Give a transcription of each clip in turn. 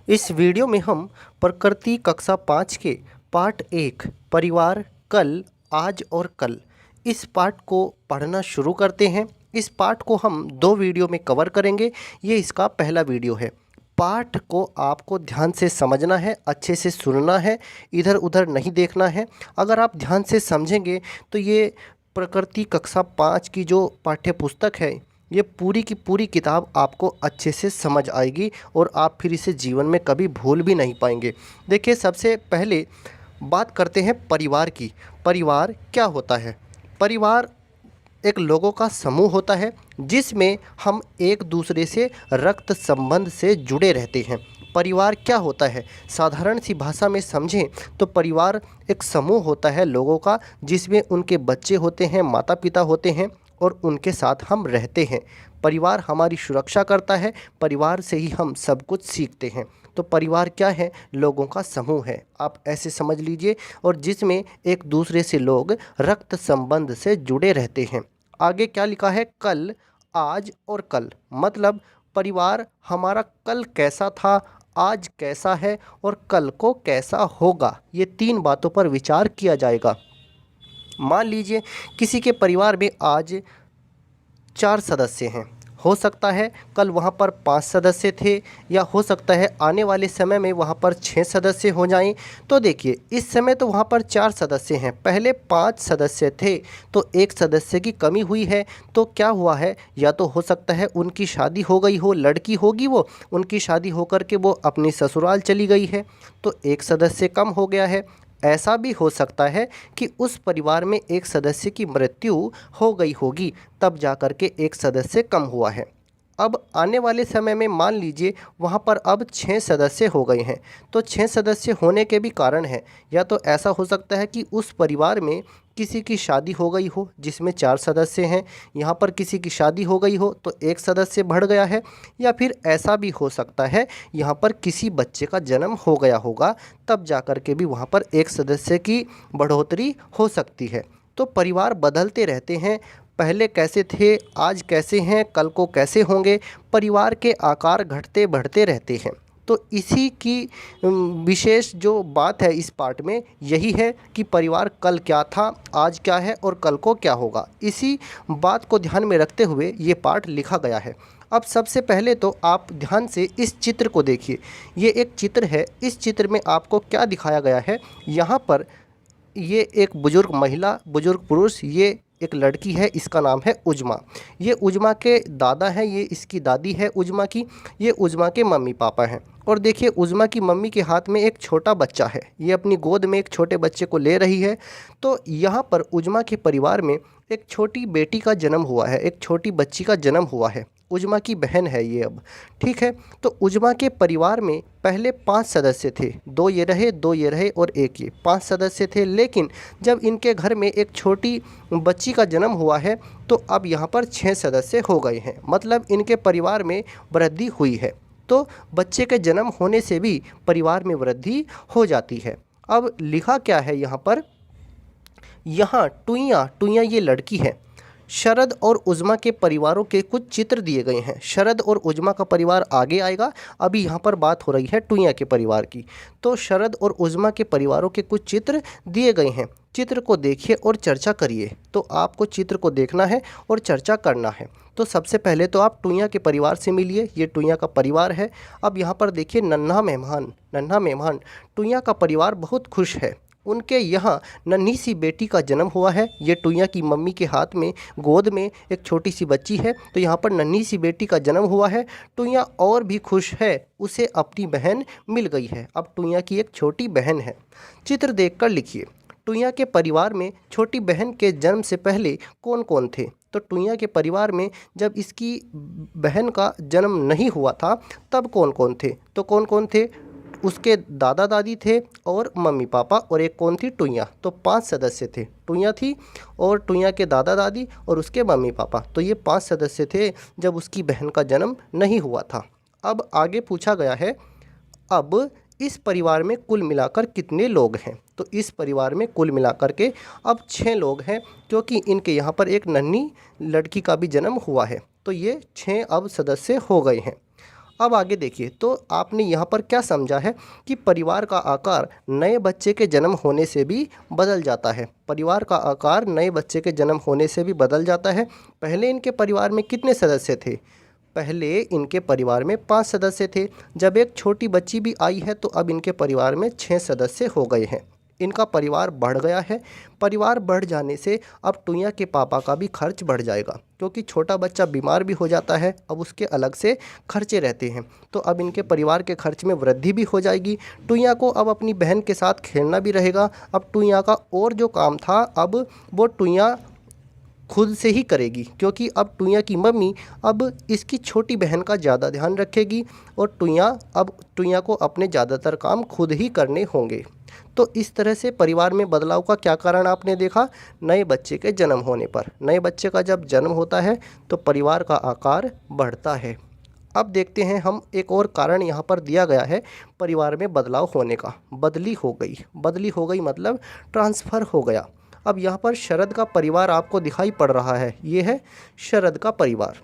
इस वीडियो में हम प्रकृति कक्षा 5 के पाठ 1 परिवार कल आज और कल इस पाठ को पढ़ना शुरू करते हैं। इस पाठ को हम 2 वीडियो में कवर करेंगे। ये इसका पहला वीडियो है। पाठ को आपको ध्यान से समझना है, अच्छे से सुनना है, इधर उधर नहीं देखना है। अगर आप ध्यान से समझेंगे तो ये प्रकृति कक्षा 5 की जो पाठ्य पुस्तक है, ये पूरी की पूरी किताब आपको अच्छे से समझ आएगी और आप फिर इसे जीवन में कभी भूल भी नहीं पाएंगे। देखिए, सबसे पहले बात करते हैं परिवार की। परिवार क्या होता है? परिवार एक लोगों का समूह होता है जिसमें हम एक दूसरे से रक्त संबंध से जुड़े रहते हैं। परिवार क्या होता है? साधारण सी भाषा में समझें तो परिवार एक समूह होता है लोगों का, जिसमें उनके बच्चे होते हैं, माता पिता होते हैं और उनके साथ हम रहते हैं। परिवार हमारी सुरक्षा करता है, परिवार से ही हम सब कुछ सीखते हैं। तो परिवार क्या है? लोगों का समूह है, आप ऐसे समझ लीजिए, और जिसमें एक दूसरे से लोग रक्त संबंध से जुड़े रहते हैं। आगे क्या लिखा है? कल, आज और कल। मतलब परिवार हमारा कल कैसा था, आज कैसा है और कल को कैसा होगा, ये 3 बातों पर विचार किया जाएगा। मान लीजिए किसी के परिवार में आज 4 सदस्य हैं। हो सकता है कल वहाँ पर 5 सदस्य थे, या हो सकता है आने वाले समय में वहाँ पर 6 सदस्य हो जाएं। तो देखिए, इस समय तो वहाँ पर 4 सदस्य हैं, पहले 5 सदस्य थे, तो एक सदस्य की कमी हुई है। तो क्या हुआ है? या तो हो सकता है उनकी शादी हो गई हो, लड़की होगी वो, उनकी शादी होकर के वो अपनी ससुराल चली गई है, तो एक सदस्य कम हो गया है। ऐसा भी हो सकता है कि उस परिवार में एक सदस्य की मृत्यु हो गई होगी, तब जाकर के एक सदस्य कम हुआ है। अब आने वाले समय में मान लीजिए वहाँ पर अब 6 सदस्य हो गए हैं। तो 6 सदस्य होने के भी कारण हैं। या तो ऐसा हो सकता है कि उस परिवार में किसी की शादी हो गई हो जिसमें 4 सदस्य हैं, यहाँ पर किसी की शादी हो गई हो तो एक सदस्य बढ़ गया है। या फिर ऐसा भी हो सकता है यहाँ पर किसी बच्चे का जन्म हो गया होगा, तब जाकर के भी वहाँ पर एक सदस्य की बढ़ोतरी हो सकती है। तो परिवार बदलते रहते हैं, पहले कैसे थे, आज कैसे हैं, कल को कैसे होंगे। परिवार के आकार घटते बढ़ते रहते हैं। तो इसी की विशेष जो बात है इस पार्ट में, यही है कि परिवार कल क्या था, आज क्या है और कल को क्या होगा। इसी बात को ध्यान में रखते हुए ये पार्ट लिखा गया है। अब सबसे पहले तो आप ध्यान से इस चित्र को देखिए। ये एक चित्र है। इस चित्र में आपको क्या दिखाया गया है? यहाँ पर ये एक बुजुर्ग महिला, बुजुर्ग पुरुष, ये एक लड़की है, इसका नाम है उज्मा। ये उज्मा के दादा हैं, ये इसकी दादी है उज्मा की, ये उज्मा के मम्मी पापा हैं। और देखिए, उज्मा की मम्मी के हाथ में एक छोटा बच्चा है, ये अपनी गोद में एक छोटे बच्चे को ले रही है। तो यहाँ पर उज्मा के परिवार में एक छोटी बेटी का जन्म हुआ है, एक छोटी बच्ची का जन्म हुआ है। उज्मा की बहन है ये अब, ठीक है। तो उज्मा के परिवार में पहले 5 सदस्य थे, 2 ये रहे, 2 ये रहे और 1 ये, 5 सदस्य थे। लेकिन जब इनके घर में एक छोटी बच्ची का जन्म हुआ है तो अब यहाँ पर 6 सदस्य हो गए हैं। मतलब इनके परिवार में वृद्धि हुई है। तो बच्चे के जन्म होने से भी परिवार में वृद्धि हो जाती है। अब लिखा क्या है यहाँ पर? यहाँ टुईया, टुईया ये लड़की है। शरद और उज्मा के परिवारों के कुछ चित्र दिए गए हैं। शरद और उज्मा का परिवार आगे आएगा, अभी यहाँ पर बात हो रही है टुईया के परिवार की। तो शरद और उज्मा के परिवारों के कुछ चित्र दिए गए हैं। चित्र को देखिए और चर्चा करिए। तो आपको चित्र को देखना है और चर्चा करना है। तो सबसे पहले तो आप टुईया के परिवार से मिलिए। ये टुईया का परिवार है। अब यहाँ पर देखिए, नन्हा मेहमान, नन्हा मेहमान। टुईया का परिवार बहुत खुश है, उनके यहाँ नन्ही सी बेटी का जन्म हुआ है। ये टुईया की मम्मी के हाथ में गोद में एक छोटी सी बच्ची है, तो यहाँ पर नन्ही सी बेटी का जन्म हुआ है। टुईया और भी खुश है, उसे अपनी बहन मिल गई है। अब टुईया की एक छोटी बहन है। चित्र देखकर लिखिए। टुईया के परिवार में छोटी बहन के जन्म से पहले कौन कौन थे? तो टुईया के परिवार में जब इसकी बहन का जन्म नहीं हुआ था तब कौन कौन थे? तो कौन कौन थे? उसके दादा दादी थे और मम्मी पापा, और एक कौन थी? टुईया। तो 5 सदस्य थे। टुईया थी और टुईया के दादा दादी और उसके मम्मी पापा, तो ये 5 सदस्य थे जब उसकी बहन का जन्म नहीं हुआ था। अब आगे पूछा गया है, अब इस परिवार में कुल मिलाकर कितने लोग हैं? तो इस परिवार में कुल मिलाकर के अब 6 लोग हैं, क्योंकि इनके यहाँ पर एक नन्ही लड़की का भी जन्म हुआ है। तो ये 6 अब सदस्य हो गए हैं। अब आगे देखिए, तो आपने यहाँ पर क्या समझा है कि परिवार का आकार नए बच्चे के जन्म होने से भी बदल जाता है। परिवार का आकार नए बच्चे के जन्म होने से भी बदल जाता है। पहले इनके परिवार में कितने सदस्य थे? पहले इनके परिवार में 5 सदस्य थे। जब एक छोटी बच्ची भी आई है तो अब इनके परिवार में 6 सदस्य हो गए हैं। इनका परिवार बढ़ गया है। परिवार बढ़ जाने से अब टुईया के पापा का भी खर्च बढ़ जाएगा, क्योंकि छोटा बच्चा बीमार भी हो जाता है, अब उसके अलग से खर्चे रहते हैं। तो अब इनके परिवार के खर्च में वृद्धि भी हो जाएगी। टुईया को अब अपनी बहन के साथ खेलना भी रहेगा। अब टुईया का और जो काम था अब वो टुईया खुद से ही करेगी, क्योंकि अब टुईया की मम्मी अब इसकी छोटी बहन का ज़्यादा ध्यान रखेगी और टुईया को अपने ज़्यादातर काम खुद ही करने होंगे। तो इस तरह से परिवार में बदलाव का क्या कारण आपने देखा? नए बच्चे के जन्म होने पर। नए बच्चे का जब जन्म होता है तो परिवार का आकार बढ़ता है। अब देखते हैं हम, एक और कारण यहाँ पर दिया गया है परिवार में बदलाव होने का। बदली हो गई मतलब ट्रांसफ़र हो गया। अब यहाँ पर शरद का परिवार आपको दिखाई पड़ रहा है, ये है शरद का परिवार।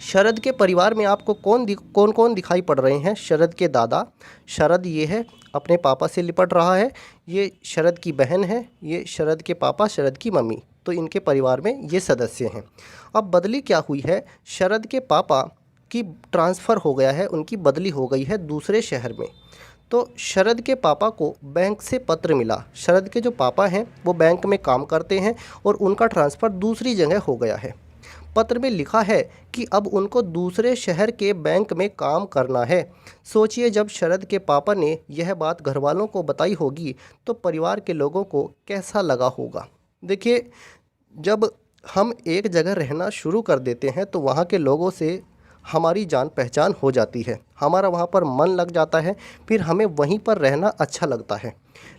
शरद के परिवार में आपको कौन कौन दिखाई पड़ रहे हैं? शरद के दादा, शरद ये है अपने पापा से लिपट रहा है, ये शरद की बहन है, ये शरद के पापा, शरद की मम्मी। तो इनके परिवार में ये सदस्य हैं। अब बदली क्या हुई है? शरद के पापा की ट्रांसफ़र हो गया है, उनकी बदली हो गई है दूसरे शहर में। तो शरद के पापा को बैंक से पत्र मिला। शरद के जो पापा हैं वो बैंक में काम करते हैं और उनका ट्रांसफ़र दूसरी जगह हो गया है। पत्र में लिखा है कि अब उनको दूसरे शहर के बैंक में काम करना है। सोचिए, जब शरद के पापा ने यह बात घर वालों को बताई होगी तो परिवार के लोगों को कैसा लगा होगा। देखिए, जब हम एक जगह रहना शुरू कर देते हैं तो वहाँ के लोगों से हमारी जान पहचान हो जाती है, हमारा वहाँ पर मन लग जाता है, फिर हमें वहीं पर रहना अच्छा लगता है।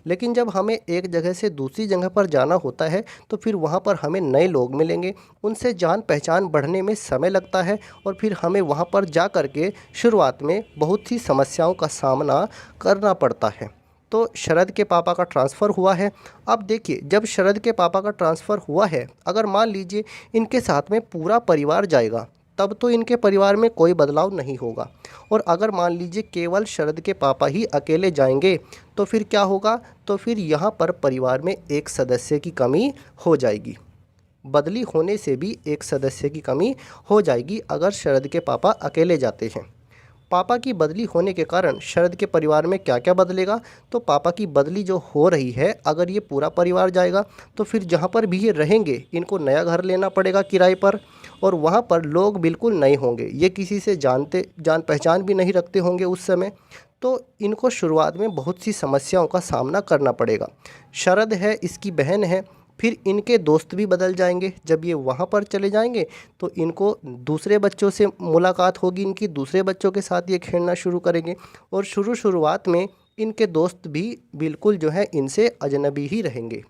लेकिन जब हमें एक जगह से दूसरी जगह पर जाना होता है तो फिर वहाँ पर हमें नए लोग मिलेंगे, उनसे जान पहचान बढ़ने में समय लगता है और फिर हमें वहाँ पर जा कर के शुरुआत में बहुत सी समस्याओं का सामना करना पड़ता है। तो शरद के पापा का ट्रांसफ़र हुआ है। अब देखिए, जब शरद के पापा का ट्रांसफ़र हुआ है, अगर मान लीजिए इनके साथ में पूरा परिवार जाएगा तब तो इनके परिवार में कोई बदलाव नहीं होगा। और अगर मान लीजिए केवल शरद के पापा ही अकेले जाएंगे तो फिर क्या होगा? तो फिर यहाँ पर परिवार में एक सदस्य की कमी हो जाएगी। बदली होने से भी एक सदस्य की कमी हो जाएगी अगर शरद के पापा अकेले जाते हैं। पापा की बदली होने के कारण शरद के परिवार में क्या क्या बदलेगा? तो पापा की बदली जो हो रही है, अगर ये पूरा परिवार जाएगा तो फिर जहाँ पर भी ये रहेंगे इनको नया घर लेना पड़ेगा किराए पर, और वहाँ पर लोग बिल्कुल नए होंगे, ये किसी से जान पहचान भी नहीं रखते होंगे उस समय। तो इनको शुरुआत में बहुत सी समस्याओं का सामना करना पड़ेगा। शरद है, इसकी बहन है, फिर इनके दोस्त भी बदल जाएंगे। जब ये वहाँ पर चले जाएंगे तो इनको दूसरे बच्चों से मुलाकात होगी, इनकी दूसरे बच्चों के साथ ये खेलना शुरू करेंगे और शुरुआत में इनके दोस्त भी बिल्कुल जो है इनसे अजनबी ही रहेंगे।